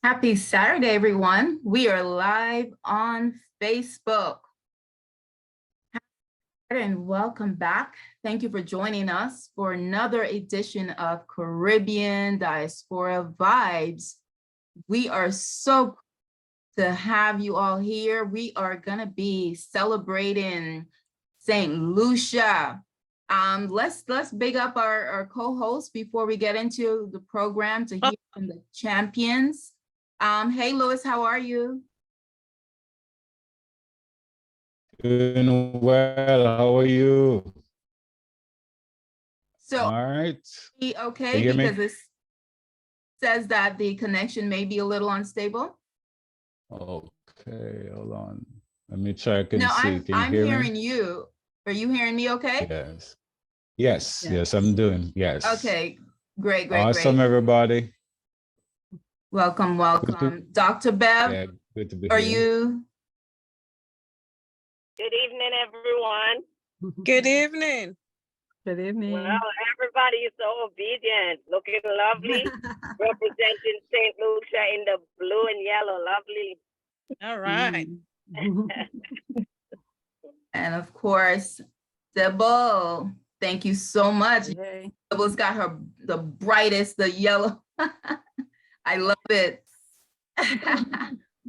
Happy Saturday, everyone. We are live on Facebook. And welcome back. Thank you for joining us for another edition of Caribbean Diaspora Vibes. We are so to have you all here. We are going to be celebrating St. Lucia. Let's big up our co-hosts before we get into the program to hear from the champions. Hey, Lois, how are you? Doing well. How are you? So, all right. Okay, because this says that the connection may be a little unstable. Okay, hold on. Let me check and no, see. I'm hearing you. Are you hearing me okay? Yes, I'm doing. Yes. Okay, great. Awesome, everybody. Welcome. Dr. Bev, yeah, good to be are here. you? Good evening, everyone. Good evening. Good evening. Well, everybody is so obedient, looking lovely, representing St. Lucia in the blue and yellow, lovely. All right. And of course, Sybil, thank you so much. Hey. Sybil's got the brightest, the yellow. I love it.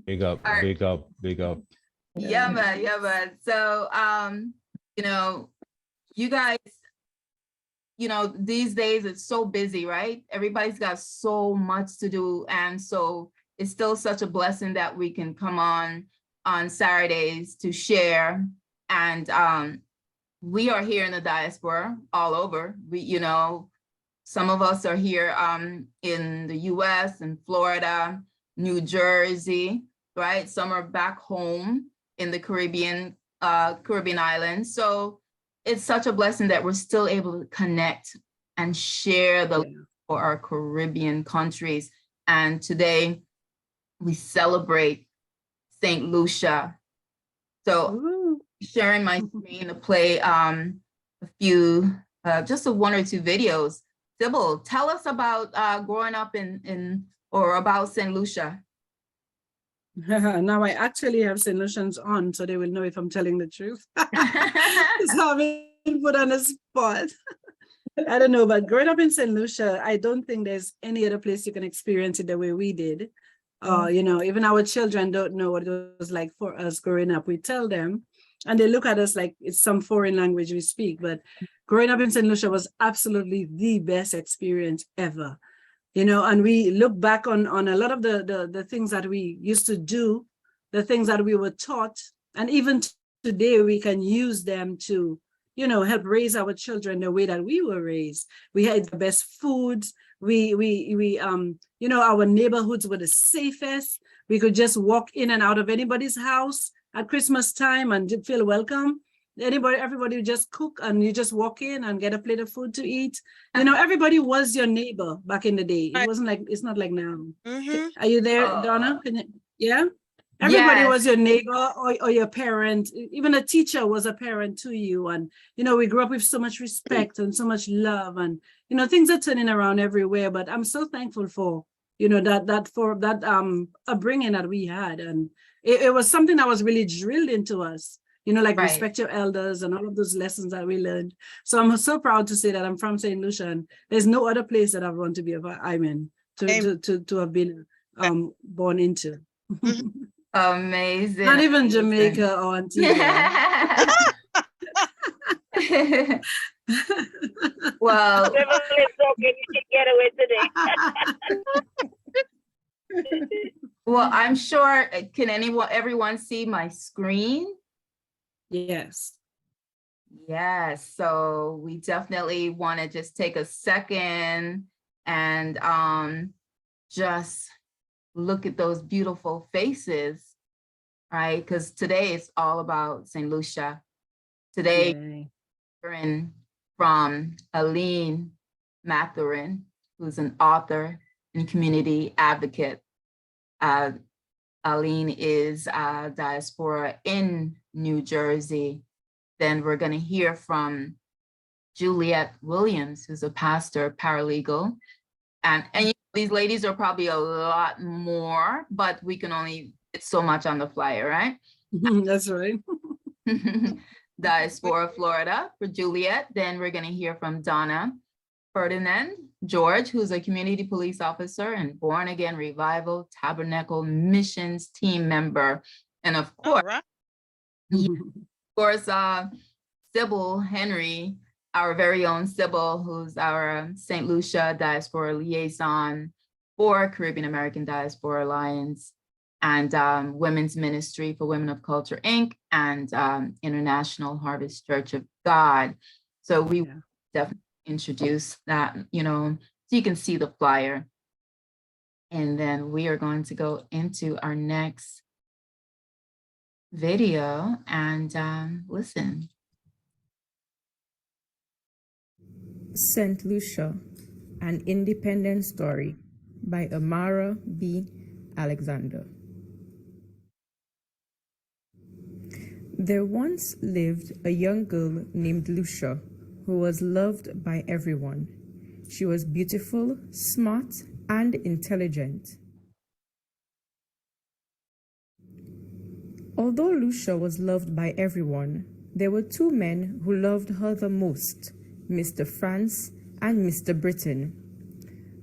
Big up, big up, big up. Yeah, man. So, you guys, these days it's so busy, right? Everybody's got so much to do. And so it's still such a blessing that we can come on Saturdays to share. And we are here in the diaspora all over. Some of us are here in the US and Florida, New Jersey, right? Some are back home in the Caribbean islands. So it's such a blessing that we're still able to connect and share the love for our Caribbean countries. And today we celebrate St. Lucia. So sharing my screen to play a few, just one or two videos. Sybil, tell us about growing up or about St. Lucia. Now I actually have St. Lucians on, so they will know if I'm telling the truth. So I've been put on the spot. I don't know, but growing up in St. Lucia, I don't think there's any other place you can experience it the way we did. Even our children don't know what it was like for us growing up. We tell them, and they look at us like it's some foreign language we speak. But growing up in St. Lucia was absolutely the best experience ever. And we look back on a lot of the things that we used to do, the things that we were taught, and even today we can use them to, help raise our children the way that we were raised. We had the best foods. Our neighborhoods were the safest. We could just walk in and out of anybody's house at Christmas time and feel welcome. Everybody would just cook and you just walk in and get a plate of food to eat. Everybody was your neighbor back in the day. It's not like now. Mm-hmm. Are you there, Donna? Yeah? Everybody was your neighbor or your parent. Even a teacher was a parent to you. And, we grew up with so much respect and so much love and, things are turning around everywhere. But I'm so thankful for, that upbringing that we had. And it was something that was really drilled into us. Respect your elders and all of those lessons that we learned. So I'm so proud to say that I'm from St. Lucia, and there's no other place that I want to be to have been born into. Amazing. Not even Jamaica or Antigua. Well, You can get away today. well, I'm sure. Can everyone see my screen? Yes. Yes. So we definitely want to just take a second and just look at those beautiful faces, right? Because today it's all about St. Lucia. Today, we're hearing from Alene Mathurin, who's an author and community advocate. Alene is a diaspora in New Jersey. Then we're going to hear from Juliet Williams, who's a pastor, paralegal. And These ladies are probably a lot more, but we can only, it's so much on the flyer, right? That's right. Diaspora, Florida for Juliet. Then we're gonna hear from Dona. Ferdinand-George, who's a community police officer and Born Again Revival Tabernacle Missions team member. And of All course, right. Sybil Henry, our very own Sybil, who's our St. Lucia Diaspora Liaison for Caribbean American Diaspora Alliance and Women's Ministry for Women of Culture, Inc. and International Harvest Church of God. So we definitely introduce that, so you can see the flyer. And then we are going to go into our next video and listen. St. Lucia, an Independent Story by Amara B. Alexander. There once lived a young girl named Lucia who was loved by everyone. She was beautiful, smart, and intelligent. Although Lucia was loved by everyone, there were two men who loved her the most, Mr. France and Mr. Britain.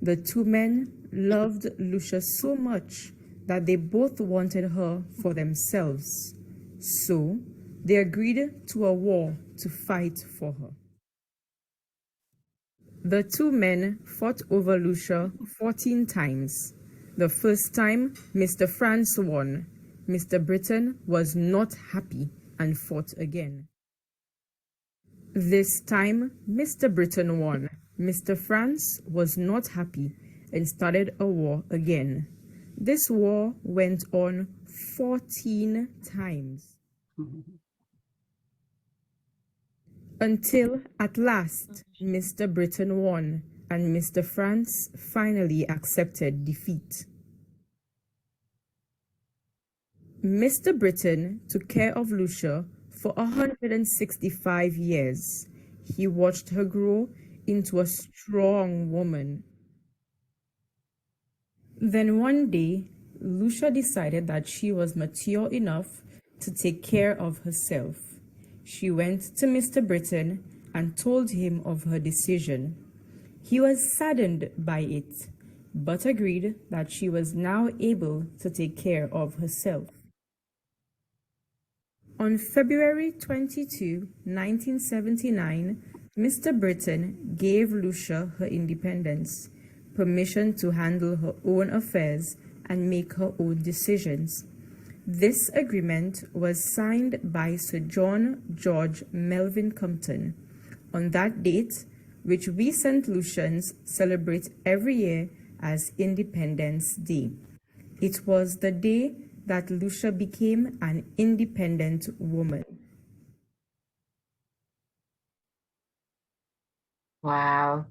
The two men loved Lucia so much that they both wanted her for themselves. So they agreed to a war to fight for her. The two men fought over Lucia 14 times. The first time, Mr. France won. Mr. Britain was not happy and fought again. This time, Mr. Britain won. Mr. France was not happy and started a war again. This war went on 14 times. Until at last, Mr. Britain won and Mr. France finally accepted defeat. Mr. Britain took care of Lucia for 165 years. He watched her grow into a strong woman. Then one day, Lucia decided that she was mature enough to take care of herself. She went to Mr. Britain and told him of her decision. He was saddened by it, but agreed that she was now able to take care of herself. On February 22, 1979, Mr. Britain gave Lucia her independence, permission to handle her own affairs and make her own decisions. This agreement was signed by Sir John George Melvin Compton on that date, which we St. Lucians celebrate every year as Independence Day. It was the day that Lucia became an independent woman. Wow.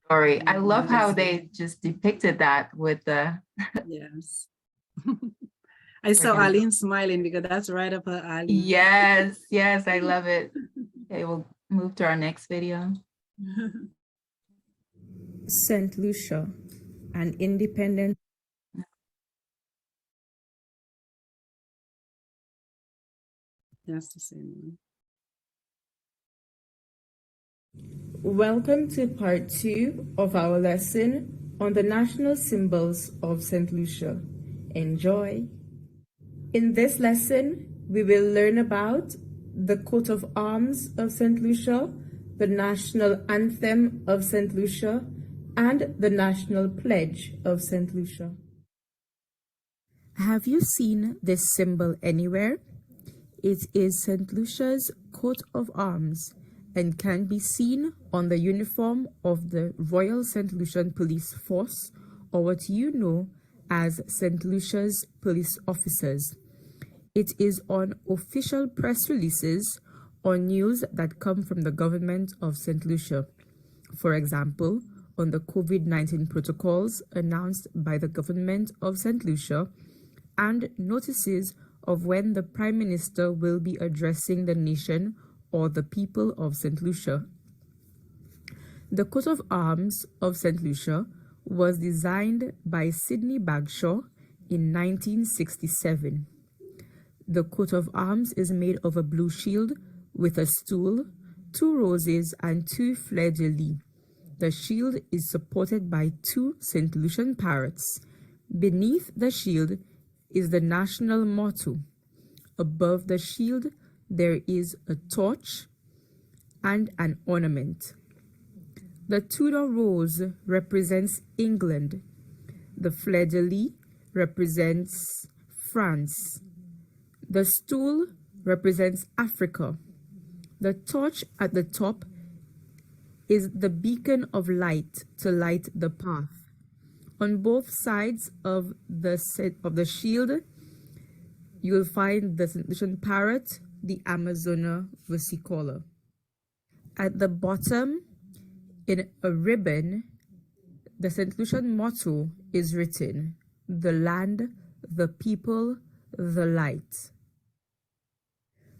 Story. I love how they just depicted that with the Yes. I saw Okay. Alene smiling because that's right up her alley. yes, yes, I love it. Okay, we'll move to our next video. St. Lucia, an independent. That's the same Welcome to part 2 of our lesson on the national symbols of St. Lucia. Enjoy. In this lesson, we will learn about the coat of arms of St. Lucia, the national anthem of St. Lucia, and the national pledge of St. Lucia. Have you seen this symbol anywhere? It is St. Lucia's coat of arms and can be seen on the uniform of the Royal St. Lucian Police Force, or what you know as St. Lucia's police officers. It is on official press releases or news that come from the government of St. Lucia. For example, on the COVID-19 protocols announced by the government of St. Lucia and notices of when the Prime Minister will be addressing the nation or the people of St. Lucia. The coat of arms of St. Lucia was designed by Sidney Bagshaw in 1967. The coat of arms is made of a blue shield with a stool, 2 roses, and 2 fleur-de-lis. The shield is supported by 2 St. Lucian parrots. Beneath the shield is the national motto. Above the shield, there is a torch and an ornament. The Tudor rose represents England. The fleur-de-lis represents France. The stool represents Africa. The torch at the top is the beacon of light to light the path. On both sides of the shield, you will find the St. Lucian parrot, the Amazona versicolor. At the bottom, in a ribbon, the St. Lucian motto is written, "The land, the people, the light."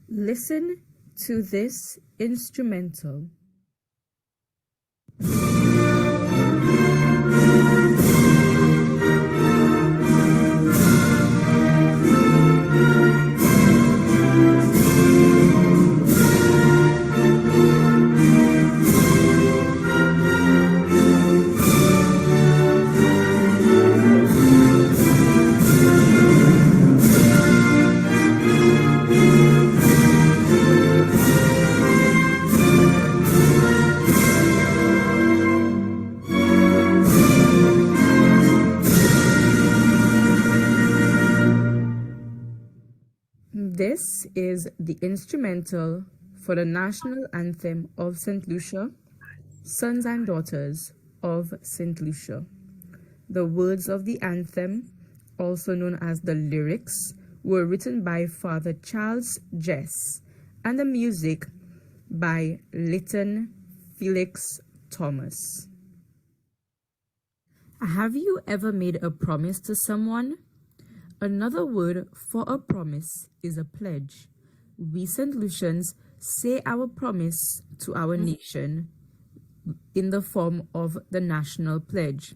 Listen to this instrumental. This is the instrumental for the national anthem of St. Lucia, Sons and Daughters of St. Lucia. The words of the anthem, also known as the lyrics, were written by Father Charles Jess, and the music by Lytton Felix Thomas. Have you ever made a promise to someone? Another word for a promise is a pledge. We St. Lucians say our promise to our nation in the form of the National Pledge.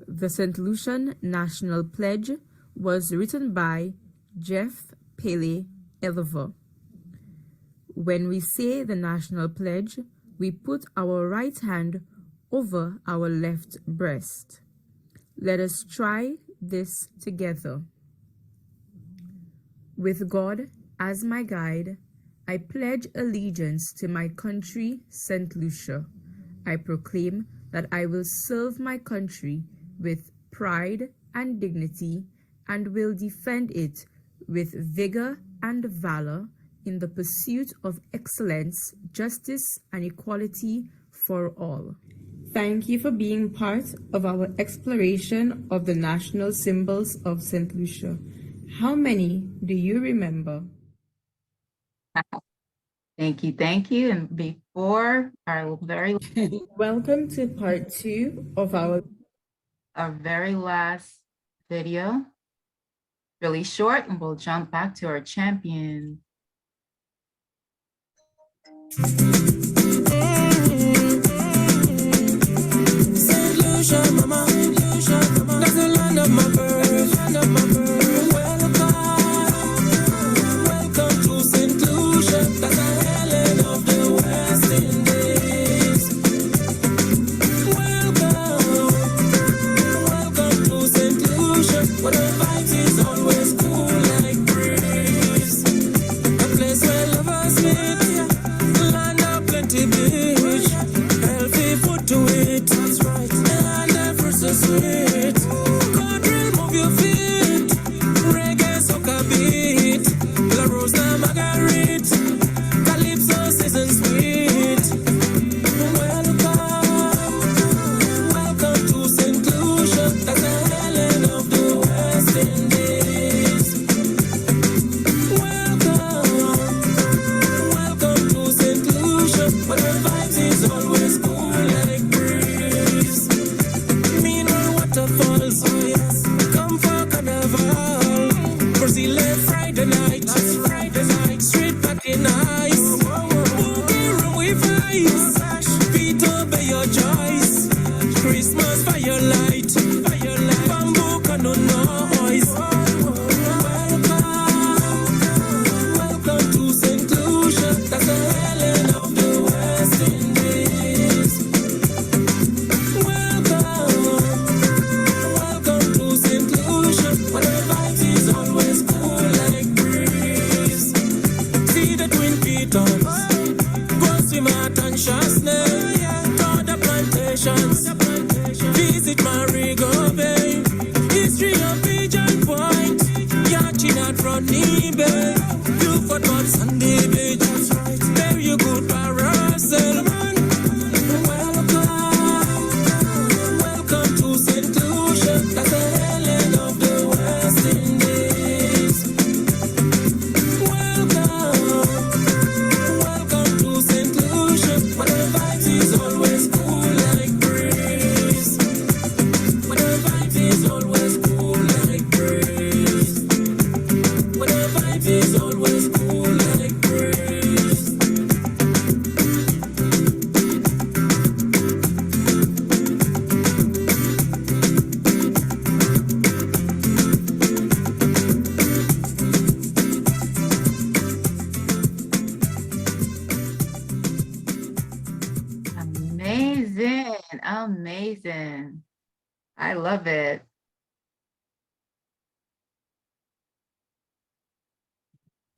The St. Lucian National Pledge was written by Jeff Pele Elver. When we say the National Pledge, we put our right hand over our left breast. Let us try this together. With God as my guide, I pledge allegiance to my country, St. Lucia. I proclaim that I will serve my country with pride and dignity and will defend it with vigor and valor in the pursuit of excellence, justice, and equality for all. Thank you for being part of our exploration of the national symbols of St. Lucia. How many do you remember? Thank you. And before our Welcome to part 2 of our very last video, really short, and we'll jump back to our champion. St. Lucia, mama, that's the land of my birth, welcome to St. Lucia, that's the Alene of the West Indies. Welcome to St. Lucia, where the vibes is always cool like breeze. A place where lovers meet, land of plenty beach, healthy food to eat. That's right, and the fruits so sweet. Country, move your feet, reggae, soca beat, La Rosa, Marguerite, Calypso, season sweet. Welcome to St. Lucia, that's the Alene of the West Indies. Welcome to St. Lucia, where the vibes is always cool like breeze. front knee, babe. You for on Sunday, babe. That's right. There you go, parasol. Welcome to St. Lucia. That's the Helen of the West Indies. Welcome to St. Lucia. Where the vibes is always cool like breeze. Where the vibes is always cool like breeze. Where the vibes is always cool like breeze. Amazing, amazing. I love it.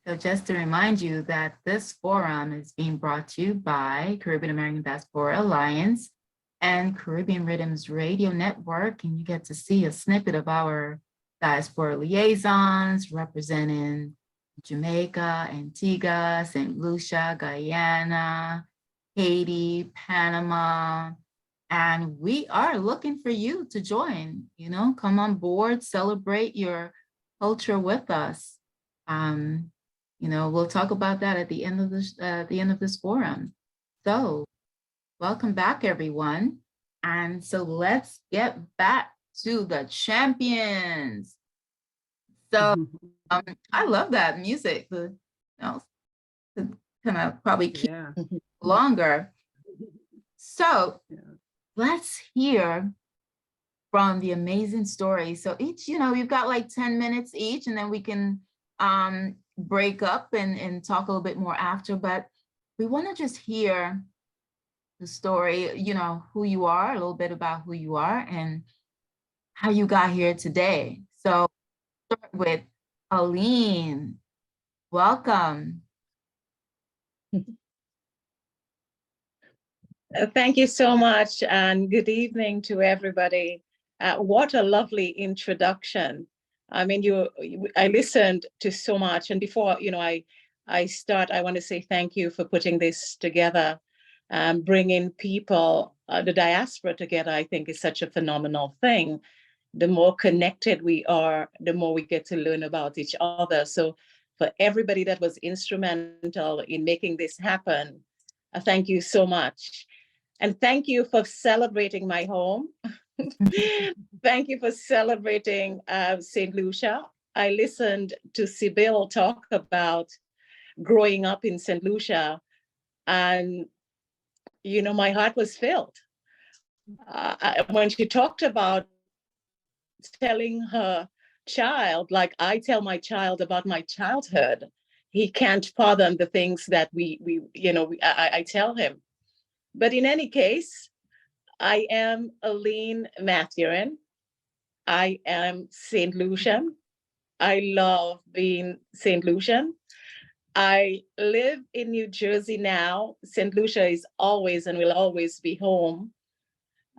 So just to remind you that this forum is being brought to you by Caribbean American Diaspora Alliance and Caribbean Rhythms Radio Network, and you get to see a snippet of our diaspora liaisons representing Jamaica, Antigua, St. Lucia, Guyana, Haiti, Panama, and we are looking for you to join, come on board, celebrate your culture with us. We'll talk about that at the end of this forum. So welcome back, everyone. And so let's get back to the champions. So I love that music, to kind of probably keep longer. So let's hear from the amazing story. So each, you've got like 10 minutes each, and then we can break up and talk a little bit more after, but we want to just hear the story, who you are, a little bit about who you are and how you got here today. So start with Alene. Welcome. Thank you so much, and good evening to everybody. What a lovely introduction. I mean, I listened to so much, and before I start, I want to say thank you for putting this together, bringing people, the diaspora together. I think is such a phenomenal thing. The more connected we are, the more we get to learn about each other. So, for everybody that was instrumental in making this happen, thank you so much. And thank you for celebrating my home. Thank you for celebrating St. Lucia. I listened to Sybil talk about growing up in St. Lucia, and, my heart was filled. When she talked about telling her child, like I tell my child about my childhood, he can't fathom the things that I tell him. But in any case, I am Alene Mathurin. I am St. Lucian. I love being St. Lucian. I live in New Jersey now. St. Lucia is always and will always be home.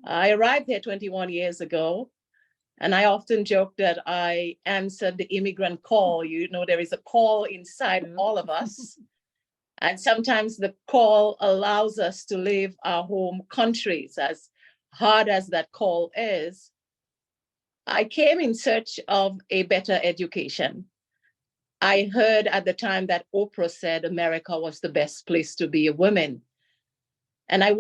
I arrived here 21 years ago, and I often joke that I answered the immigrant call. There is a call inside all of us. And sometimes the call allows us to leave our home countries, as hard as that call is. I came in search of a better education. I heard at the time that Oprah said America was the best place to be a woman. And I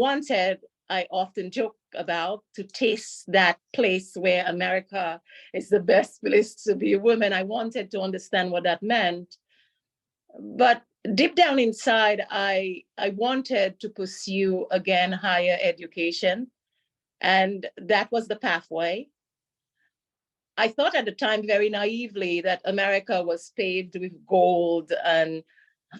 often joke about, to taste that place where America is the best place to be a woman. I wanted to understand what that meant. But deep down inside, I wanted to pursue, again, higher education. And that was the pathway. I thought at the time very naively that America was paved with gold and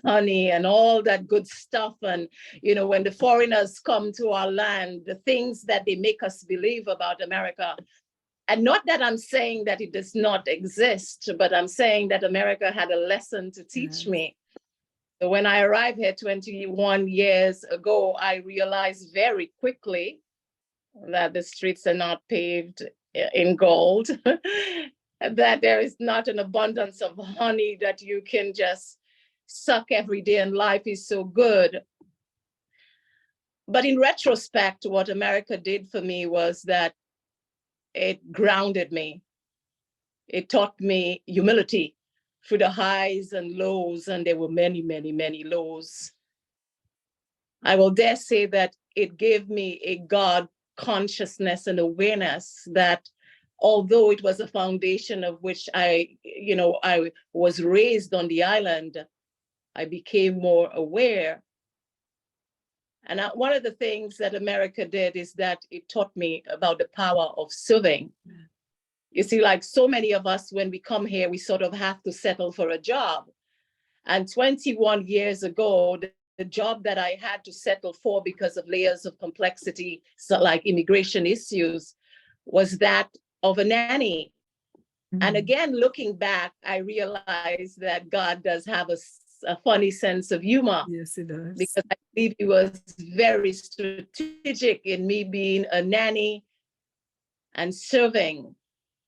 honey and all that good stuff. And, when the foreigners come to our land, the things that they make us believe about America. And not that I'm saying that it does not exist, but I'm saying that America had a lesson to teach me. So when I arrived here 21 years ago, I realized very quickly that the streets are not paved in gold. that there is not an abundance of honey that you can just suck every day and life is so good. But in retrospect, what America did for me was that it grounded me. It taught me humility through the highs and lows, and there were many, many, many lows. I will dare say that it gave me a God consciousness and awareness that although it was a foundation of which I was raised on the island, I became more aware. And one of the things that America did is that it taught me about the power of serving. You see, like so many of us, when we come here, we sort of have to settle for a job. And 21 years ago, the job that I had to settle for because of layers of complexity, so like immigration issues, was that of a nanny. And again, looking back, I realized that God does have a funny sense of humor. Yes, he does. Because I believe he was very strategic in me being a nanny and serving.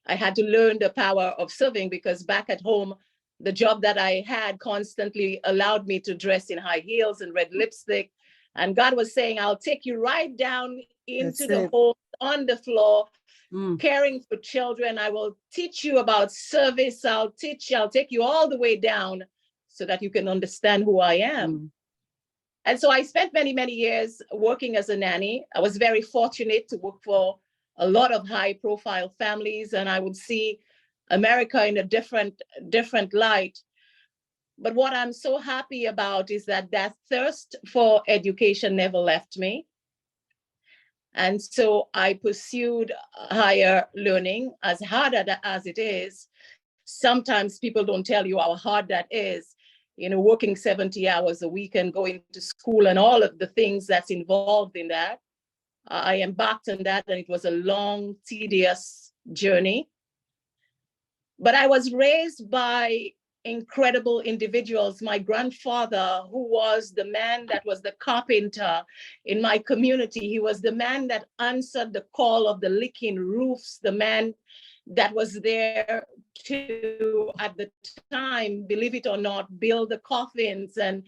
I had to learn the power of serving because back at home, the job that I had constantly allowed me to dress in high heels and red lipstick. And God was saying, I'll take you right down into the home, on the floor, caring for children. I will teach you about service. I'll take you all the way down so that you can understand who I am. And so I spent many, many years working as a nanny. I was very fortunate to work for a lot of high profile families, and I would see America in a different light. But what I'm so happy about is that thirst for education never left me. And so I pursued higher learning, as hard as it is. Sometimes people don't tell you how hard that is, working 70 hours a week and going to school and all of the things that's involved in that. I embarked on that, and it was a long, tedious journey. But I was raised by incredible individuals. My grandfather, who was the man that was the carpenter in my community, he was the man that answered the call of the leaking roofs, the man that was there to, at the time, believe it or not, build the coffins and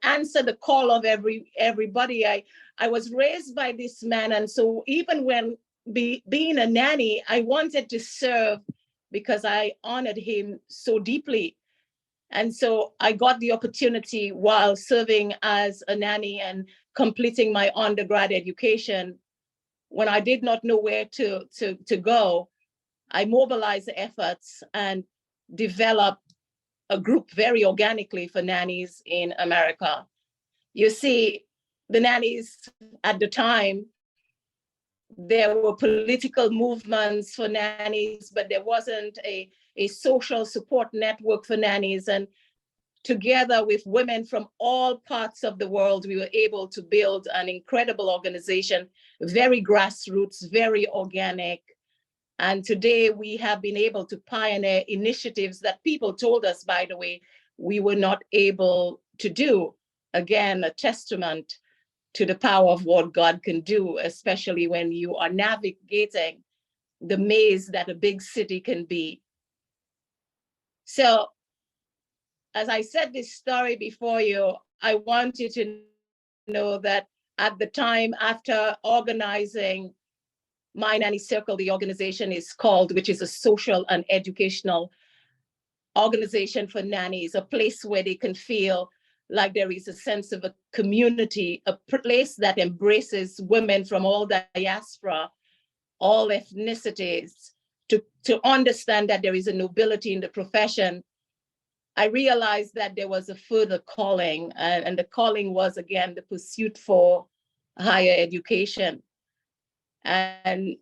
answer the call of everybody. I was raised by this man. And so even when being a nanny, I wanted to serve because I honored him so deeply. And so I got the opportunity while serving as a nanny and completing my undergrad education. When I did not know where to go, I mobilized the efforts and developed a group very organically for nannies in America. You see, the nannies at the time, there were political movements for nannies, but there wasn't a social support network for nannies. And together with women from all parts of the world, we were able to build an incredible organization, very grassroots, very organic. And today we have been able to pioneer initiatives that people told us, by the way, we were not able to do. Again, a testament to the power of what God can do, especially when you are navigating the maze that a big city can be. So, as I said this story before you, I want you to know that at the time after organizing My Nanny Circle, the organization is called, which is a social and educational organization for nannies, a place where they can feel like there is a sense of a community, a place that embraces women from all diaspora, all ethnicities, to understand that there is a nobility in the profession. I realized that there was a further calling, and the calling was, again, the pursuit for higher education. And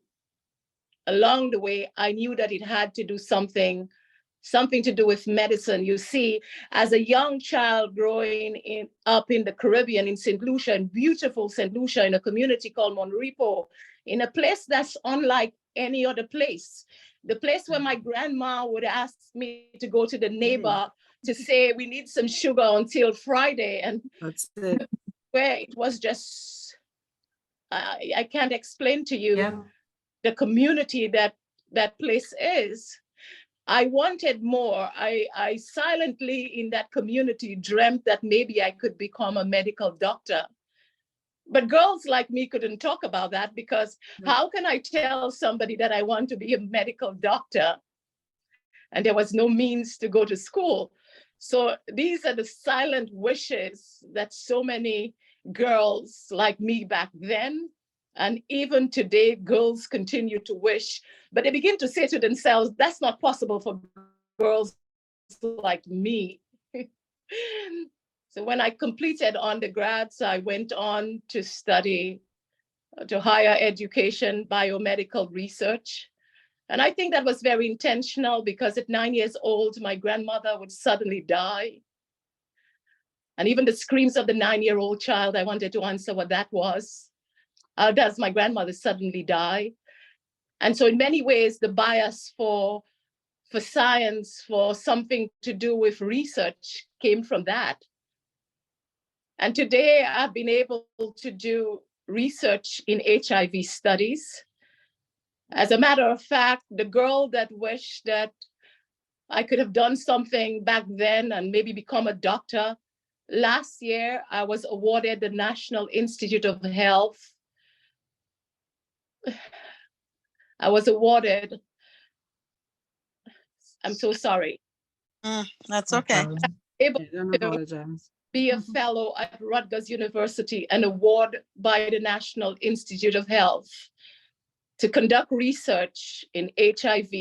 along the way, I knew that it had to do something to do with medicine. You see, as a young child growing up in the Caribbean, in St. Lucia, in beautiful St. Lucia, in a community called Monrepo, in a place that's unlike any other place, the place where my grandma would ask me to go to the neighbor to say, we need some sugar until Friday. And that's it. Where it was just, I can't explain to you the community that place is. I wanted more. I silently in that community dreamt that maybe I could become a medical doctor. But girls like me couldn't talk about that because how can I tell somebody that I want to be a medical doctor? And there was no means to go to school. So these are the silent wishes that so many girls like me back then, and even today, girls continue to wish, but they begin to say to themselves, that's not possible for girls like me. So when I completed undergrads, I went on to study to higher education, biomedical research. And I think that was very intentional because at 9 years old, my grandmother would suddenly die. And even the screams of the 9-year-old child, I wanted to answer what that was. How does my grandmother suddenly die? And so in many ways, the bias for science, for something to do with research came from that. And today I've been able to do research in HIV studies. As a matter of fact, the girl that wished that I could have done something back then and maybe become a doctor, last year I was awarded the National Institute of Health. I was awarded, I'm so sorry. That's okay. Able Don't to apologize. be a fellow at Rutgers University, an award by the National Institute of Health to conduct research in HIV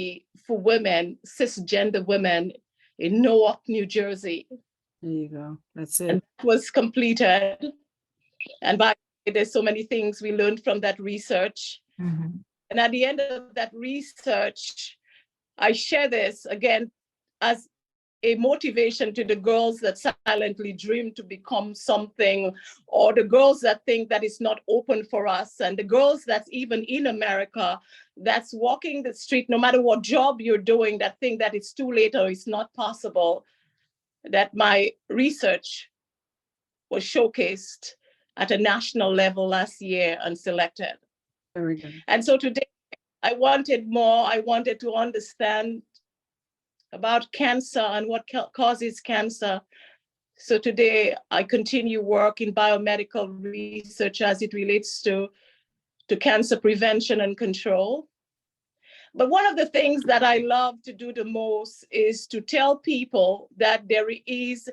for women, cisgender women in Newark, New Jersey. There you go. That's And it. that was completed. And by the way, there's so many things we learned from that research. Mhm. And at the end of that research, I share this again as a motivation to the girls that silently dream to become something, or the girls that think that it's not open for us, and the girls that's even in America that's walking the street, no matter what job you're doing, that think that it's too late or it's not possible, that my research was showcased at a national level last year and selected. Very good. And so today I wanted more. I wanted to understand about cancer and what causes cancer. So today I continue work in biomedical research as it relates to cancer prevention and control. But one of the things that I love to do the most is to tell people that there is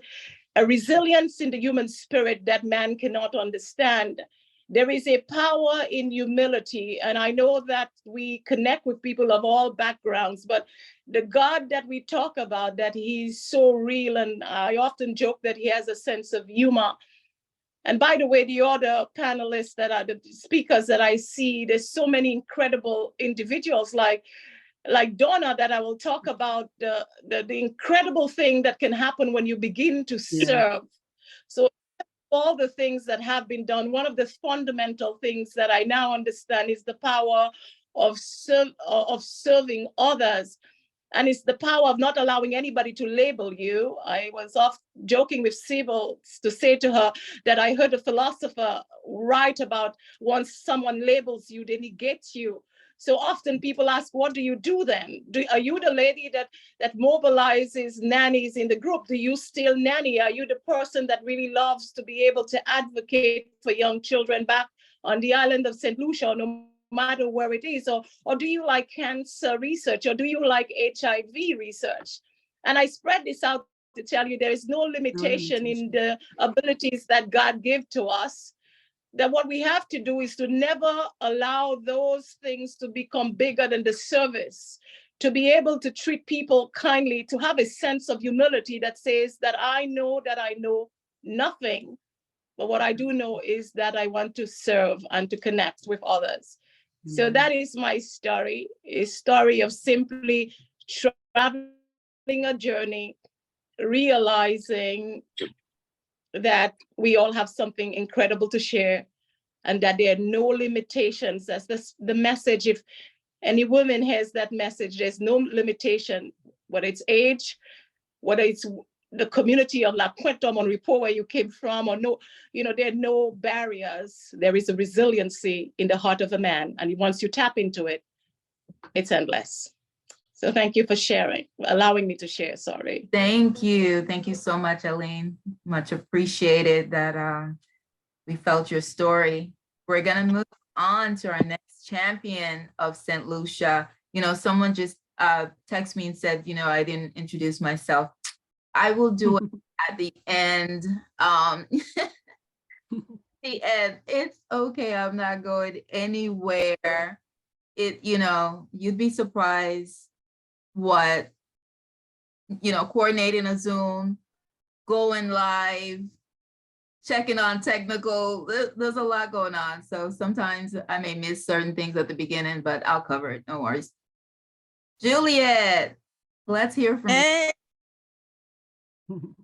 a resilience in the human spirit that man cannot understand. There is a power in humility. And I know that we connect with people of all backgrounds, but the God that we talk about, that he's so real. And I often joke that he has a sense of humor. And by the way, the other panelists that are the speakers that I see, there's so many incredible individuals like Dona that I will talk about the incredible thing that can happen when you begin to serve. So all the things that have been done, one of the fundamental things that I now understand is the power of serving others. And it's the power of not allowing anybody to label you. I was off joking with Sybil to say to her that I heard a philosopher write about once someone labels you, they negate you. So often people ask, what do you do then? Are you the lady that mobilizes nannies in the group? Do you still nanny? Are you the person that really loves to be able to advocate for young children back on the island of St. Lucia, no matter where it is? Or do you like cancer research? Or do you like HIV research? And I spread this out to tell you there is no limitation in the abilities that God gave to us. That what we have to do is to never allow those things to become bigger than the service, to be able to treat people kindly, to have a sense of humility that says that I know nothing, but what I do know is that I want to serve and to connect with others. So that is my story, a story of simply traveling a journey, realizing that we all have something incredible to share and that there are no limitations. That's the message. If any woman has that message, there's no limitation, whether it's age, whether it's the community of La Pointe or Monrepo where you came from, or no, there are no barriers. There is a resiliency in the heart of a man. And once you tap into it, it's endless. So thank you for sharing, allowing me to share, sorry. Thank you. Thank you so much, Alene. Much appreciated that we felt your story. We're gonna move on to our next champion of St. Lucia. You know, someone just texted me and said, you know, I didn't introduce myself. I will do it at the end. The end. It's okay. I'm not going anywhere. You know, you'd be surprised what, you know, coordinating a Zoom, going live, checking on technical, there's a lot going on. So sometimes I may miss certain things at the beginning, but I'll cover it, no worries. Juliet, let's hear from Hey, you.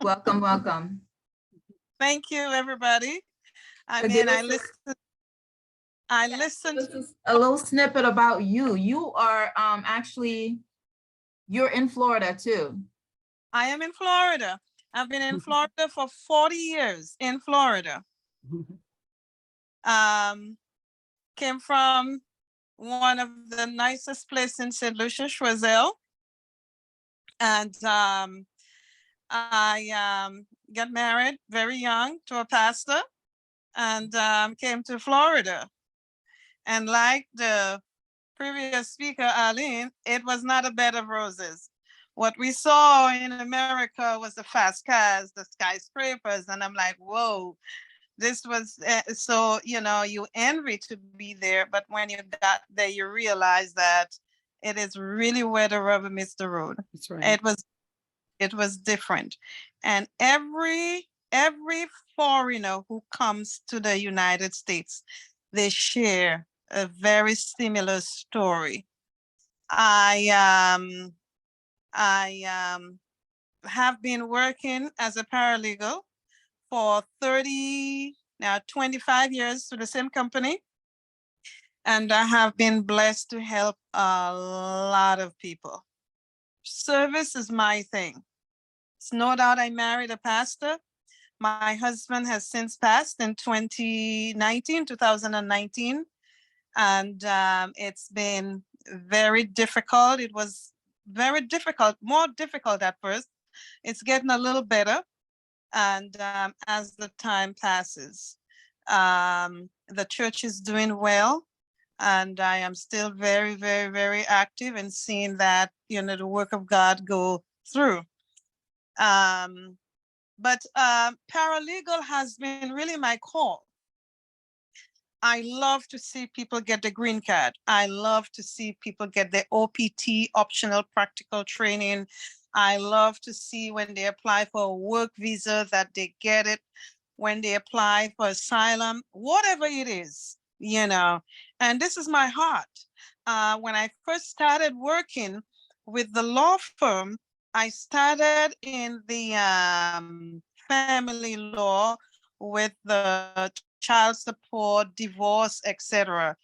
Welcome, welcome. thank you, everybody. I So mean, give I us listened. a little snippet about you. You are actually, you're in Florida too. I am in Florida. I've been in Florida for 40 years in Florida. Came from one of the nicest places in St. Lucia, Choiseul. And I got married very young to a pastor and came to Florida. And like the previous speaker, Alene, it was not a bed of roses. What we saw in America was the fast cars, the skyscrapers, and I'm like, whoa, this was, so, you know, you envy to be there, but when you got there, you realize that it is really where the rubber meets the road. That's right. It was different. And every foreigner who comes to the United States, they share a very similar story. I have been working as a paralegal for 25 years to the same company. And I have been blessed to help a lot of people. Service is my thing. It's no doubt I married a pastor. My husband has since passed in 2019. And it's been very difficult. It was very difficult, more difficult at first. It's getting a little better. And as the time passes, the church is doing well. And I am still very, very, very active in seeing that, you know, the work of God go through. But paralegal has been really my call. I love to see people get the green card. I love to see people get the OPT, optional practical training. I love to see when they apply for a work visa that they get it, when they apply for asylum, whatever it is, you know. And this is my heart. When I first started working with the law firm, I started in the family law with the child support, divorce, etc.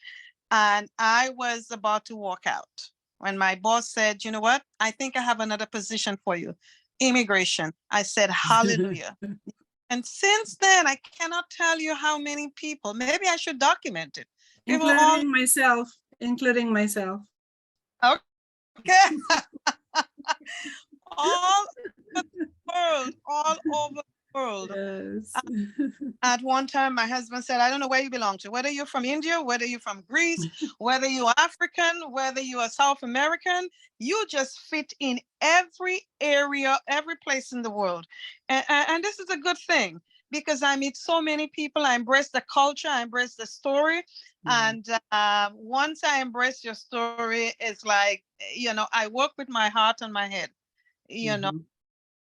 And I was about to walk out when my boss said, you know what, I think I have another position for you, immigration. I said, hallelujah. And since then, I cannot tell you how many people, maybe I should document it. People all, Including myself. okay. All over the world, all over the world. Yes. At one time, my husband said, I don't know where you belong to, whether you're from India, whether you're from Greece, whether you're African, whether you are South American, you just fit in every area, every place in the world. And this is a good thing because I meet so many people. I embrace the culture, I embrace the story. And once I embrace your story, it's like, you know, I work with my heart and my head, you know,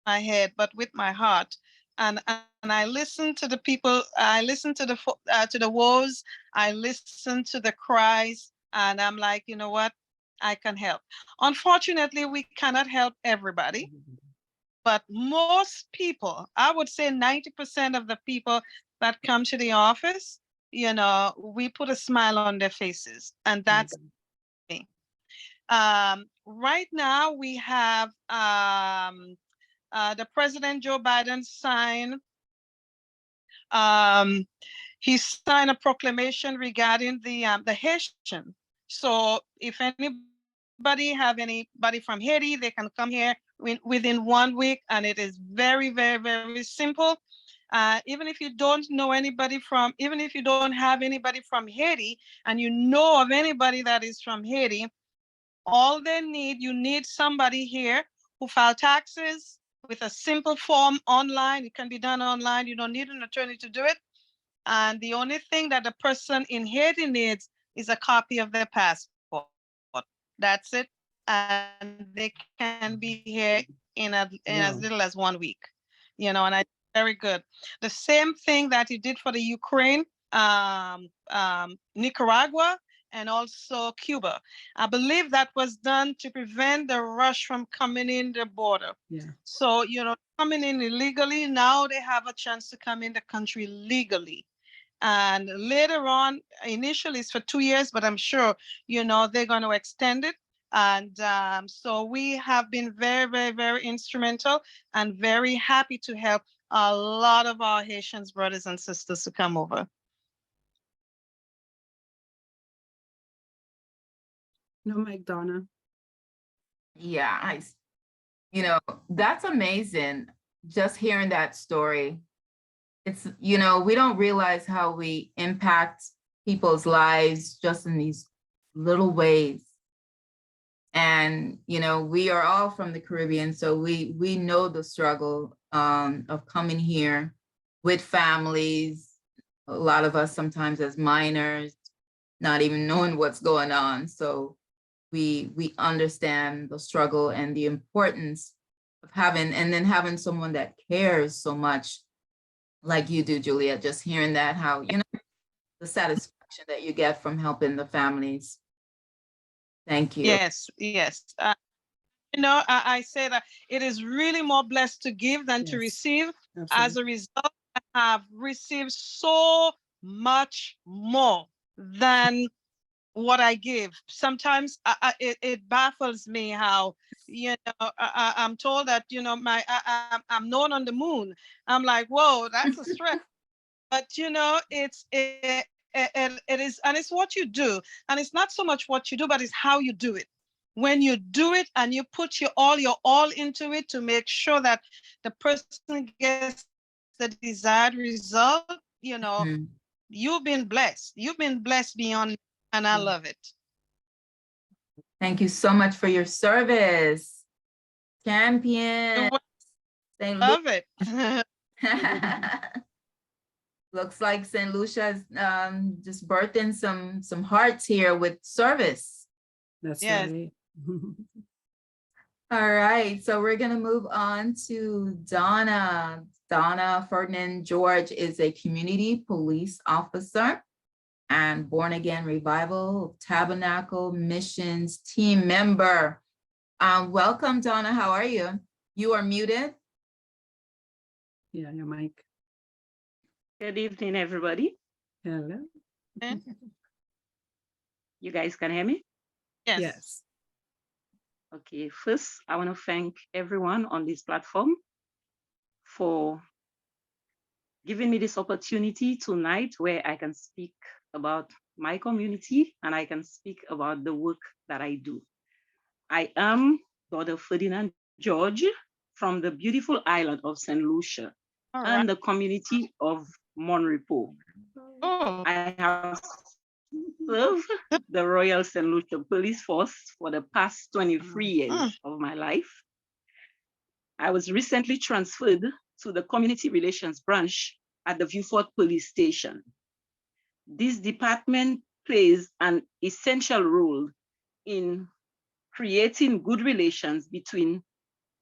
my head, but with my heart. And I listen to the people, I listen to the woes, I listen to the cries, and I'm like, you know what, I can help. Unfortunately, we cannot help everybody, but most people, I would say 90% of the people that come to the office, you know, we put a smile on their faces, and that's me. Right now we have the President Joe Biden signed. He signed a proclamation regarding the Haitian. So if anybody have anybody from Haiti, they can come here within 1 week, and it is very, very, very simple. Even if you don't know anybody from, even if you don't have anybody from Haiti, and you know of anybody that is from Haiti, all they need, you need somebody here who file taxes with a simple form online. It can be done online. You don't need an attorney to do it. And the only thing that the person in Haiti needs is a copy of their passport. That's it. And they can be here in as little as 1 week, and very good. The same thing that he did for the Ukraine, Nicaragua, and also Cuba. I believe that was done to prevent the rush from coming in the border. Yeah. So, coming in illegally, now they have a chance to come in the country legally. And later on, initially it's for 2 years, but I'm sure, they're going to extend it. And so we have been very, very, very instrumental and very happy to help a lot of our Haitian brothers and sisters to come over. No mic, Donna. Yeah, that's amazing. Just hearing that story. It's, we don't realize how we impact people's lives just in these little ways. And, we are all from the Caribbean, so we know the struggle of coming here with families, a lot of us sometimes as minors, not even knowing what's going on. So we understand the struggle and the importance of having someone that cares so much like you do, Juliet, just hearing that, how, the satisfaction that you get from helping the families. Thank you. Yes, yes. I say that it is really more blessed to give than to receive. Absolutely. As a result, I have received so much more than what I give. Sometimes it baffles me how, I'm told that, I'm known on the moon. I'm like, whoa, that's a stretch. But, it is, and it's what you do. And it's not so much what you do, but it's how you do it. When you do it and you put your all into it to make sure that the person gets the desired result, you've been blessed. You've been blessed beyond, and I love it. Thank you so much for your service. Champion. Love it. Looks like St. Lucia is just birthing some hearts here with service. That's right. All right, so we're gonna move on to Dona. Dona Ferdinand-George is a community police officer and Born Again Revival Tabernacle Missions team member. Welcome, Dona. How are you? You are muted. Yeah, your mic. Good evening, everybody. Hello. You guys can hear me? Yes. Okay, first, I want to thank everyone on this platform for giving me this opportunity tonight where I can speak about my community and I can speak about the work that I do. I am Dr. Ferdinand-George from the beautiful island of St. Lucia and the community of Monrepo. I have served the Royal St. Lucia Police Force for the past 23 years of my life. I was recently transferred to the Community Relations Branch at the Vieux-Fort Police Station. This department plays an essential role in creating good relations between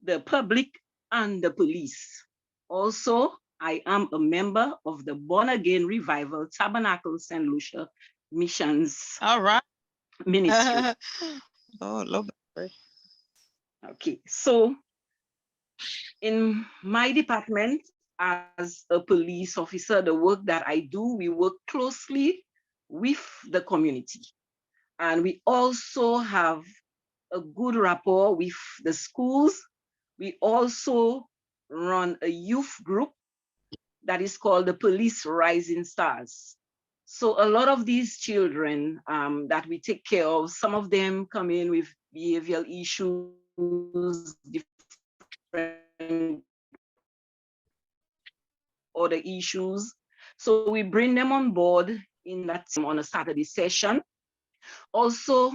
the public and the police. Also, I am a member of the Born Again Revival Tabernacle St. Lucia Missions Ministry. Okay, so in my department as a police officer, the work that I do, we work closely with the community. And we also have a good rapport with the schools. We also run a youth group that is called the Police Rising Stars. So a lot of these children that we take care of, some of them come in with behavioral issues, different other issues. So we bring them on board in that on a Saturday session. Also,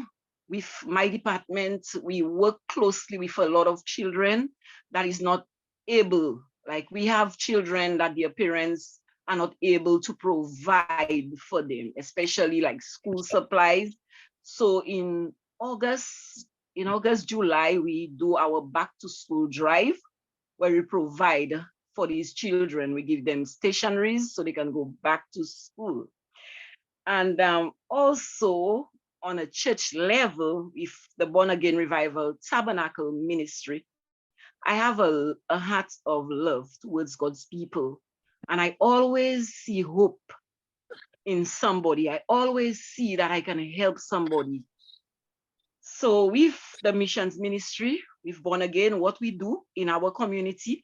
with my department, we work closely with a lot of children that is not able, like we have children that their parents are not able to provide for them, especially like school supplies. So in August, July, we do our back to school drive where we provide for these children. We give them stationaries so they can go back to school. And also on a church level, with the Born Again Revival Tabernacle Ministry, I have a heart of love towards God's people. And I always see hope in somebody. I always see that I can help somebody. So with the missions ministry, with Born Again, what we do in our community,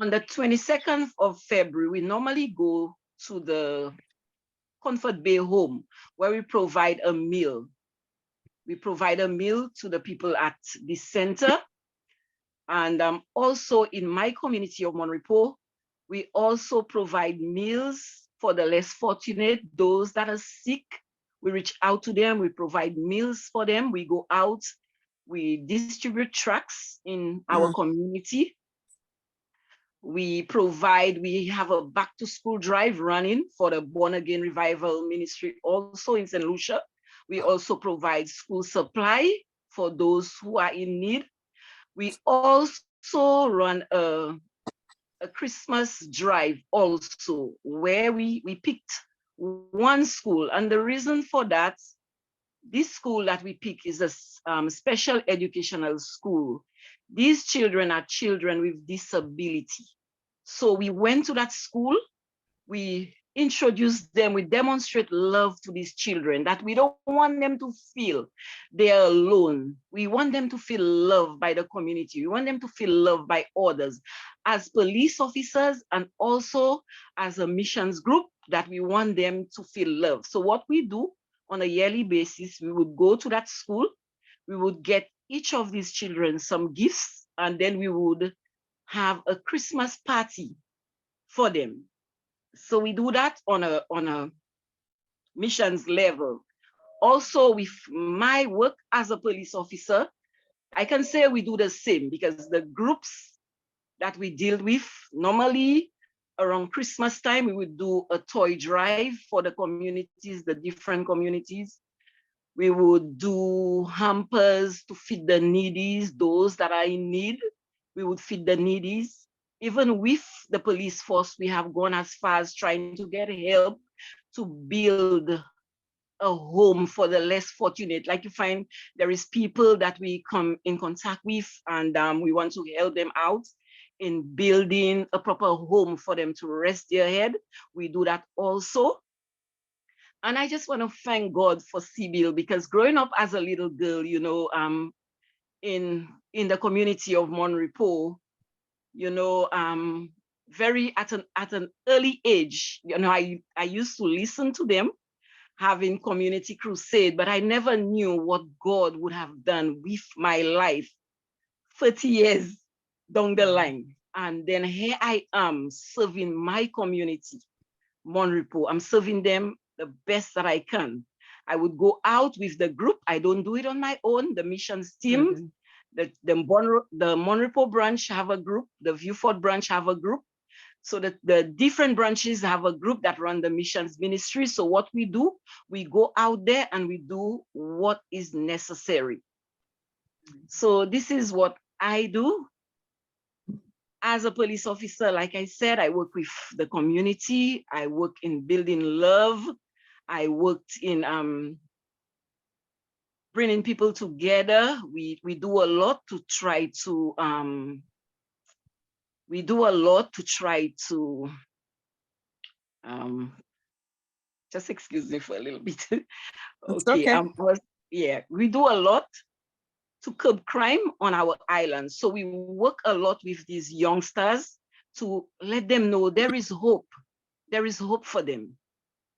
on the 22nd of February, we normally go to the Comfort Bay home where we provide a meal. We provide a meal to the people at the center. And also in my community of Monrepo, we also provide meals for the less fortunate, those that are sick. We reach out to them, we provide meals for them. We go out, we distribute tracts in our community. We have a back to school drive running for the Born Again Revival Ministry also in St. Lucia. We also provide school supply for those who are in need. We also run a Christmas drive also where we picked one school. And the reason for that, this school that we pick is a special educational school. These children are children with disability. So we went to that school, we introduced them, we demonstrate love to these children, that we don't want them to feel they're alone. We want them to feel loved by the community. We want them to feel loved by others as police officers and also as a missions group, that we want them to feel loved. So what we do on a yearly basis, we would go to that school, we would get each of these children some gifts, and then we would have a Christmas party for them. So we do that on a missions level. Also, with my work as a police officer, I can say we do the same, because the groups that we deal with, normally around Christmas time, we would do a toy drive for the communities, the different communities. We would do hampers to feed the needies, those that are in need. We would feed the needies. Even with the police force, we have gone as far as trying to get help to build a home for the less fortunate. Like you find there is people that we come in contact with, and we want to help them out in building a proper home for them to rest their head. We do that also. And I just want to thank God for Sybil, because growing up as a little girl, in the community of Monrepo, very at an early age, I used to listen to them having community crusade, but I never knew what God would have done with my life 30 years down the line. And then here I am serving my community, Monrepo. I'm serving them the best that I can. I would go out with the group. I don't do it on my own. The missions team, the Monrepo branch have a group, the Viewford branch have a group. So that the different branches have a group that run the missions ministry. So what we do, we go out there and we do what is necessary. So this is what I do. As a police officer, like I said, I work with the community. I work in building love. I worked in bringing people together. We do a lot to try to just excuse me for a little bit. Okay. We do a lot to curb crime on our island. So we work a lot with these youngsters to let them know there is hope. There is hope for them.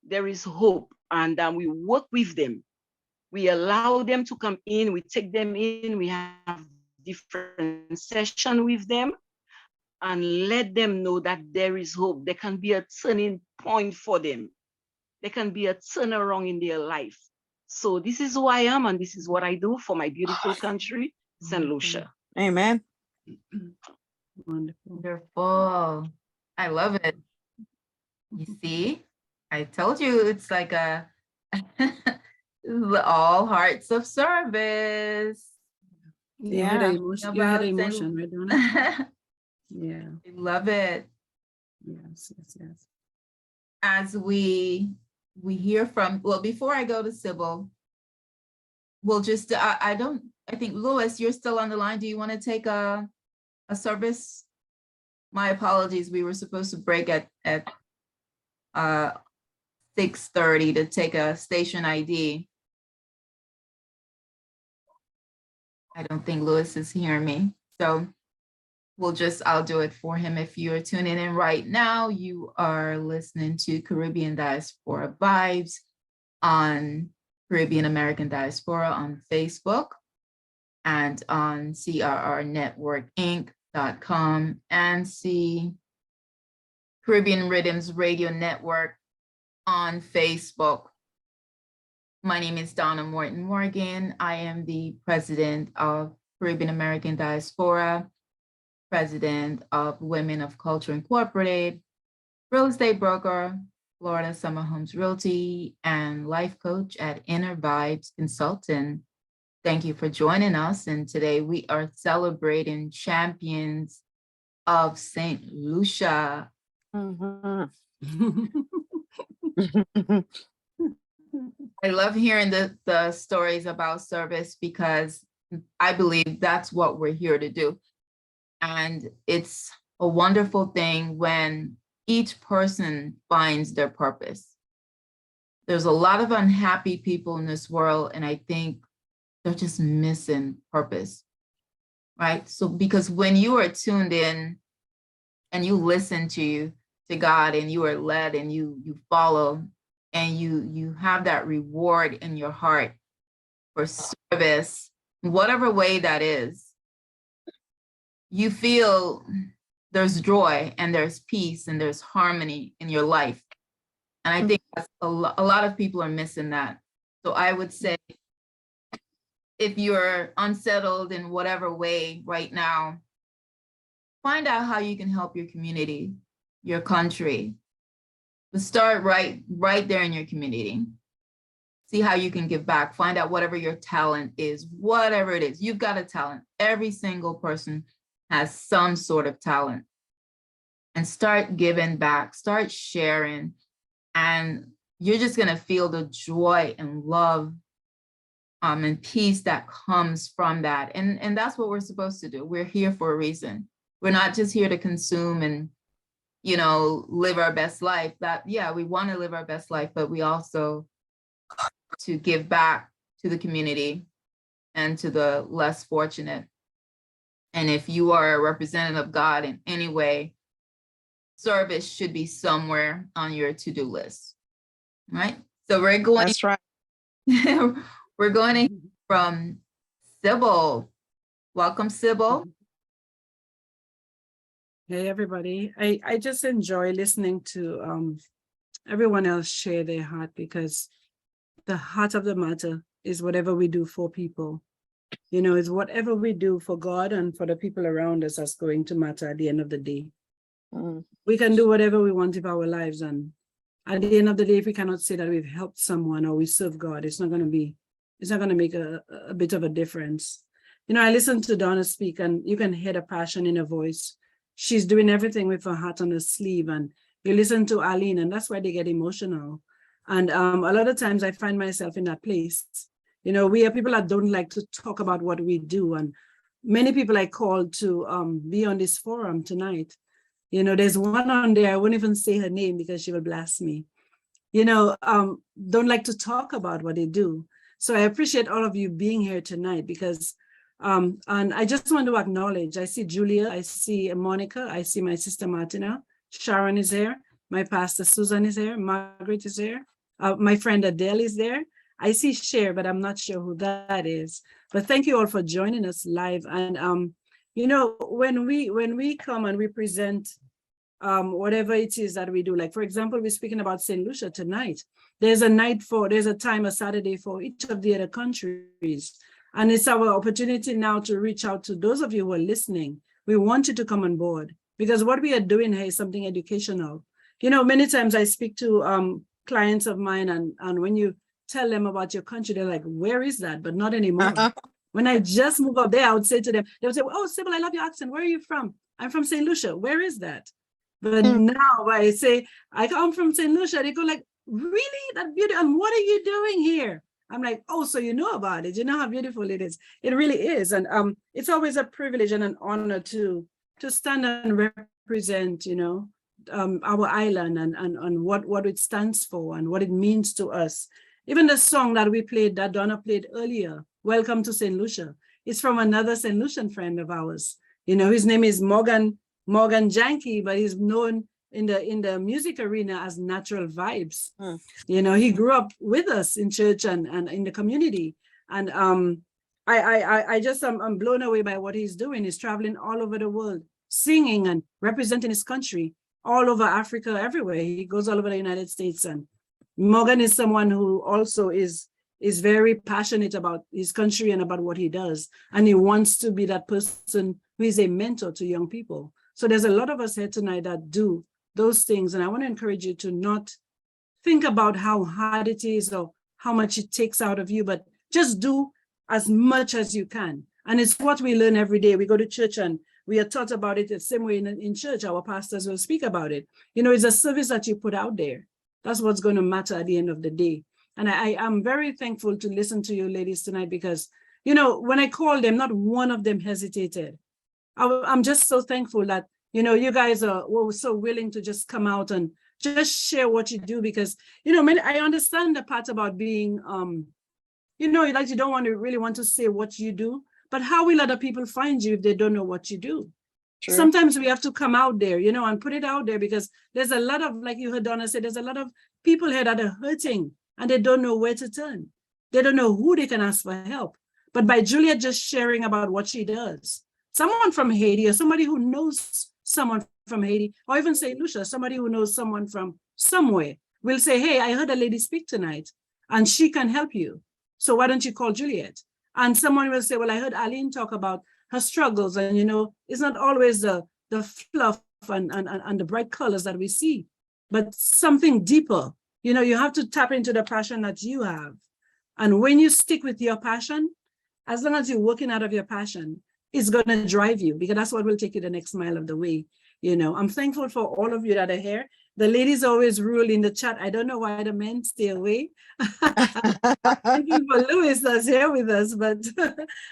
There is hope, and we work with them. We allow them to come in, we take them in, we have different sessions with them, and let them know that there is hope. There can be a turning point for them. There can be a turnaround in their life. So this is who I am, and this is what I do for my beautiful country, St. Lucia. Amen. Wonderful. Wonderful. I love it. You see, I told you it's like a all hearts of service. You had an Yeah. emotion, you had an About emotion, right, Dona? Yeah. I love it. Yes, yes, yes. As we hear from, well, before I go to Sybil, we'll just, I think, Louis, you're still on the line. Do you want to take a service? My apologies. We were supposed to break at 6:30 to take a station ID. I don't think Louis is hearing me. So I'll do it for him. If you're tuning in right now, you are listening to Caribbean Diaspora Vibes on Caribbean American Diaspora on Facebook and on crrnetworkinc.com and see Caribbean Rhythms Radio Network on Facebook. My name is Donna Morton Morgan. I am the president of Caribbean American Diaspora, president of Women of Culture Incorporated, real estate broker, Florida Summer Homes Realty, and life coach at Inner Vibes Consultant. Thank you for joining us. And today we are celebrating champions of St. Lucia. I love hearing the stories about service because I believe that's what we're here to do. And it's a wonderful thing when each person finds their purpose. There's a lot of unhappy people in this world, and I think they're just missing purpose, right? So because when you are tuned in and you listen to God and you are led and you follow and you have that reward in your heart for service, whatever way that is, you feel there's joy and there's peace and there's harmony in your life. And I think that's a lot of people are missing that. So I would say, if you're unsettled in whatever way right now, find out how you can help your community, your country. But start right there in your community. See how you can give back. Find out whatever your talent is, whatever it is. You've got a talent. Every single person has some sort of talent. And start giving back, start sharing. And you're just gonna feel the joy and love and peace that comes from that. And that's what we're supposed to do. We're here for a reason. We're not just here to consume and, live our best life. We want to live our best life, but we also to give back to the community and to the less fortunate. And if you are a representative of God in any way, service should be somewhere on your to-do list, right? So we're going. That's right. We're going to hear from Sybil. Welcome, Sybil. Hey, everybody. I just enjoy listening to everyone else share their heart, because the heart of the matter is whatever we do for people. It's whatever we do for God and for the people around us that's going to matter at the end of the day. We can do whatever we want with our lives, and at the end of the day, if we cannot say that we've helped someone or we serve God, it's not going to make a bit of a difference. I listened to Donna speak, and you can hear the passion in her voice. She's doing everything with her heart on her sleeve, and you listen to Alene, and that's why they get emotional. And a lot of times I find myself in that place. We are people that don't like to talk about what we do, and many people I called to be on this forum tonight. There's one on there, I won't even say her name because she will blast me. Don't like to talk about what they do. So I appreciate all of you being here tonight, because and I just want to acknowledge, I see Juliet, I see Monica, I see my sister Martina, Sharon is here, my pastor Susan is here, Margaret is here, my friend Adele is there, I see share, but I'm not sure who that is. But thank you all for joining us live. And you know, when we come and we present whatever it is that we do, like for example, we're speaking about St. Lucia tonight. There's a time, a Saturday for each of the other countries. And it's our opportunity now to reach out to those of you who are listening. We want you to come on board because what we are doing here is something educational. You know, many times I speak to clients of mine and when you tell them about your country, they're like, where is that? But not anymore. When I just move up there, I would say to them, they would say, oh, Sybil, I love your accent. Where are you from? I'm from St. Lucia. Where is that? But now I say, I come from St. Lucia. They go like, really? That beautiful. And what are you doing here? I'm like, oh, so you know about it. You know how beautiful it is. It really is. And it's always a privilege and an honor to stand and represent, you know, our island and what it stands for and what it means to us. Even the song that we played, that Dona played earlier, Welcome to St. Lucia, is from another St. Lucian friend of ours. You know, his name is Morgan Janke, but he's known in the music arena as Natural Vibes. You know, he grew up with us in church and in the community. And I just I'm blown away by what he's doing. He's traveling all over the world, singing and representing his country all over Africa, everywhere. He goes all over the United States. And Morgan is someone who also is very passionate about his country and about what he does. And he wants to be that person who is a mentor to young people. So there's a lot of us here tonight that do those things. And I want to encourage you to not think about how hard it is or how much it takes out of you, but just do as much as you can. And it's what we learn every day. We go to church and we are taught about it the same way in church. Our pastors will speak about it. You know, it's a service that you put out there. That's what's going to matter at the end of the day. And I am very thankful to listen to you ladies tonight because, you know, when I called them, not one of them hesitated. I'm just so thankful that, you know, you guys were so willing to just come out and just share what you do because, you know, I understand the part about being, you know, like you don't really want to say what you do, but how will other people find you if they don't know what you do? True. Sometimes we have to come out there, you know, and put it out there because there's a lot of, like you heard Dona say, there's a lot of people here that are hurting and they don't know where to turn. They don't know who they can ask for help. But by Juliet just sharing about what she does, someone from Haiti or somebody who knows someone from Haiti, or even St. Lucia, somebody who knows someone from somewhere will say, hey, I heard a lady speak tonight and she can help you. So why don't you call Juliet? And someone will say, well, I heard Alene talk about her struggles. And, you know, it's not always the fluff and the bright colors that we see, but something deeper. You know, you have to tap into the passion that you have. And when you stick with your passion, as long as you're working out of your passion, it's going to drive you because that's what will take you the next mile of the way. You know, I'm thankful for all of you that are here. The ladies always rule in the chat. I don't know why the men stay away. Thank you for Louis that's here with us, but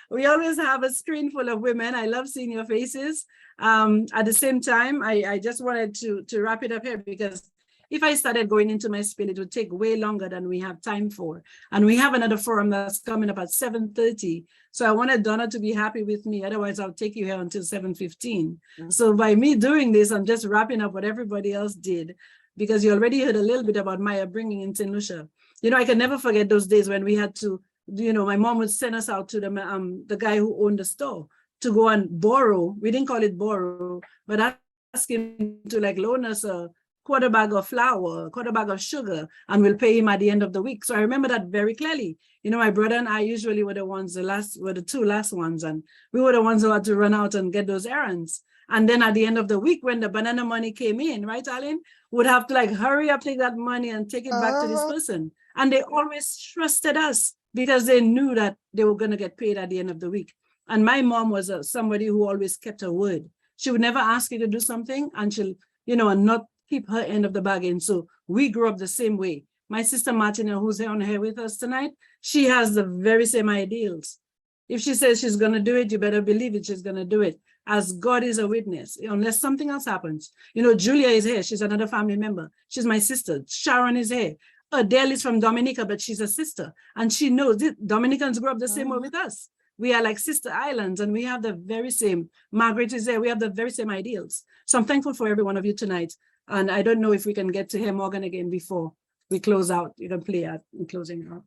we always have a screen full of women. I love seeing your faces. At the same time, I just wanted to wrap it up here because if I started going into my spiel, it would take way longer than we have time for. And we have another forum that's coming up at 7:30. So I wanted Dona to be happy with me. Otherwise, I'll take you here until 7:15. So by me doing this, I'm just wrapping up what everybody else did because you already heard a little bit about Maya bringing in St. Lucia. You know, I can never forget those days when we had to, you know, my mom would send us out to the guy who owned the store to go and borrow. We didn't call it borrow, but ask him to like loan us a quarter bag of flour, quarter bag of sugar, and we'll pay him at the end of the week. So I remember that very clearly. You know, my brother and I usually were the two last ones, and we were the ones who had to run out and get those errands. And then at the end of the week, when the banana money came in, right, Alene, would have to like hurry up, take that money and take it back to this person. And they always trusted us because they knew that they were going to get paid at the end of the week. And my mom was somebody who always kept her word. She would never ask you to do something and she'll, you know, and not keep her end of the bargain. So we grew up the same way. My sister Martina, who's here with us tonight, she has the very same ideals. If she says she's going to do it, you better believe it, she's going to do it. As God is a witness, unless something else happens. You know, Julia is here. She's another family member. She's my sister. Sharon is here. Adele is from Dominica, but she's a sister. And she knows it. Dominicans grew up the same way with us. We are like sister islands and we have the very same, Margaret is there. We have the very same ideals. So I'm thankful for every one of you tonight. And I don't know if we can get to hear Morgan again before we close out. You can play out in closing out.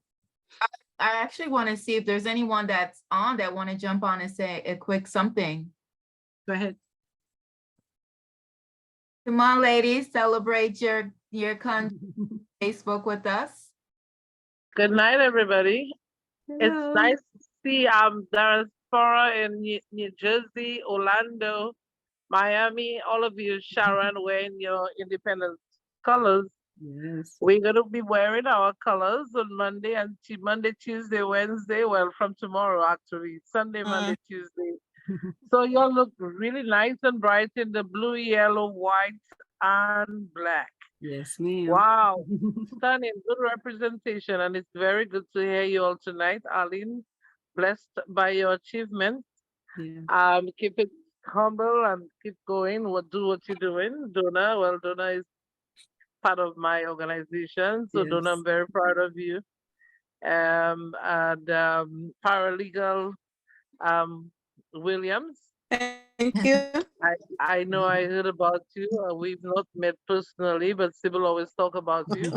I actually want to see if there's anyone that's on that want to jump on and say a quick something. Go ahead. Come on, ladies, celebrate your country. Facebook with us. Good night, everybody. Hello. It's nice to see Diaspora in New Jersey, Orlando, Miami, all of you, Sharon, wearing your independence colors. Yes. We're going to be wearing our colors on Monday and Monday, Tuesday, Wednesday. Well, from tomorrow, actually, Sunday, Monday, Tuesday. So y'all look really nice and bright in the blue, yellow, white, and black. Yes, ma'am. Wow, stunning, good representation, and it's very good to hear you all tonight. Alene, blessed by your achievements. Yeah. Keep it humble and keep going. Do what you're doing. Dona, well, Dona is part of my organization, so Dona, I'm very proud of you. And Paralegal Williams. Thank you. I know I heard about you. We've not met personally, but Sybil always talk about you.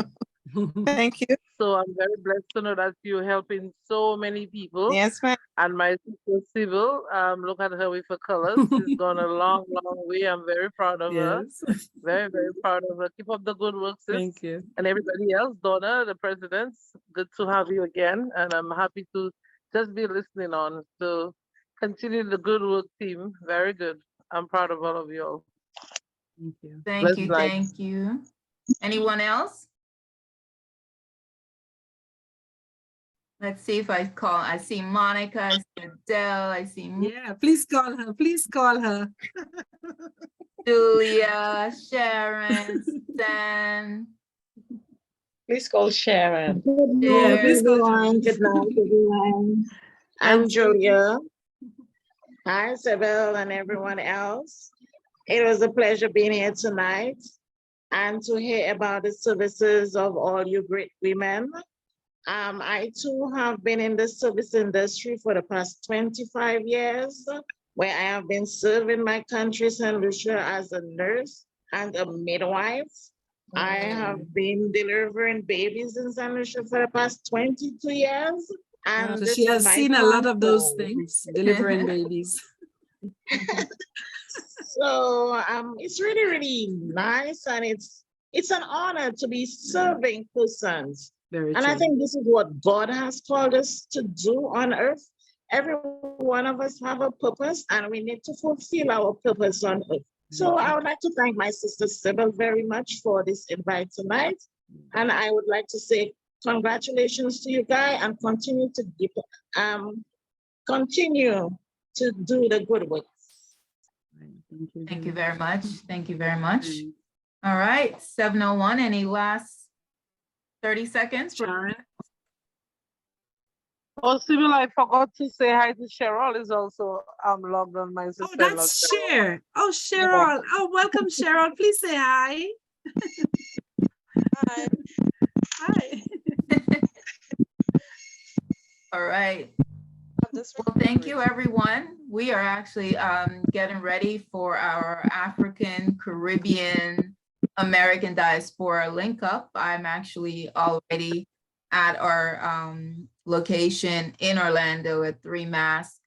Thank you. So I'm very blessed to know that you're helping so many people. Yes, ma'am. And my sister Sybil, look at her with her colors. She's gone a long, long way. I'm very proud of her. Yes. Very, very proud of her. Keep up the good work, sis. Thank you. And everybody else, Dona, the presidents, good to have you again. And I'm happy to just be listening on. So continue the good work, team. Very good. I'm proud of all of you all. Thank you. Thank you. Thank you. Anyone else? Let's see if I call. I see Monica, I see Adele, I see Yeah, please call her. Please call her. Julia, Sharon, Stan. Please call Sharon. Yeah, please call Everyone, good night, everyone. I'm Julia. Hi, Sybil and everyone else. It was a pleasure being here tonight and to hear about the services of all you great women. I too have been in the service industry for the past 25 years, where I have been serving my country, St. Lucia, as a nurse and a midwife. I have been delivering babies in St. Lucia for the past 22 years. And So this she has is my seen a lot of those home. things, delivering babies. So it's really, really nice, and it's an honor to be serving persons. Very And I true. think this is what God has called us to do on earth. Every one of us have a purpose, and we need to fulfill our purpose on earth. So I would like to thank my sister Sybil very much for this invite tonight. And I would like to say congratulations to you guys, and continue to do the good work. Thank you very much. Thank you very much. All right, 7:01. Any last 30 seconds? Sharon. Oh, Sybil, I forgot to say hi to Cheryl is also logged on my sister. Oh, that's Cher. Oh, Cheryl. Oh, welcome, Cheryl. Please say hi. Hi. Hi. All right. Well, thank you, everyone. We are actually getting ready for our African, Caribbean, American diaspora link up. I'm actually already at our location in Orlando at 3 Mass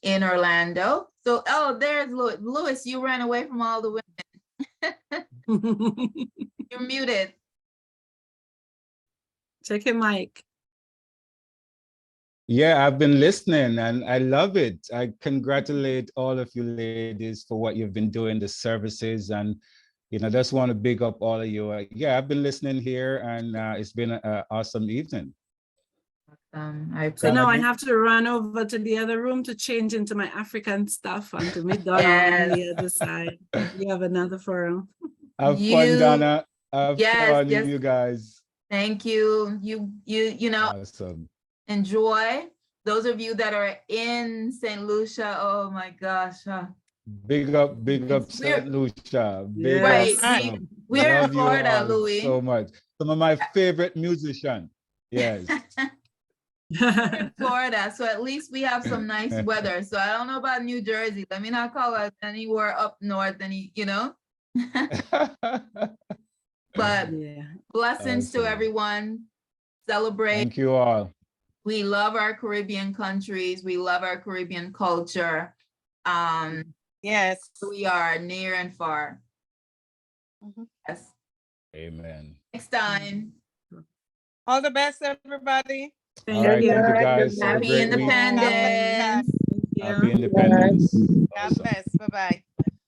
in Orlando. So, oh, there's Louis. Louis, you ran away from all the women. You're muted. Check your mic. Yeah, I've been listening and I love it. I congratulate all of you ladies for what you've been doing, the services, and just want to big up all of you. Yeah, I've been listening here, and it's been an awesome evening. So now I have to run over to the other room to change into my African stuff and to meet Donna on the other side. We have another forum. Have fun, Donna. Have fun, yes. you guys. Thank you. You know, awesome. Enjoy. Those of you that are in St. Lucia, oh my gosh. Big up St. Lucia. Big right. up. We're in Florida, Louis. So much. Some of my favorite musicians. Yes. in Florida, so at least we have some nice weather. So I don't know about New Jersey. Let me not call it anywhere up north, but blessings to everyone. celebrate. Thank you all. We love our Caribbean countries. We love our Caribbean culture. Yes. We are near and far. Yes. Amen. Next time. All the best, everybody. All right, thank you guys. Have a Happy great week. Independence. Happy Independence. God Awesome. bless. Bye-bye.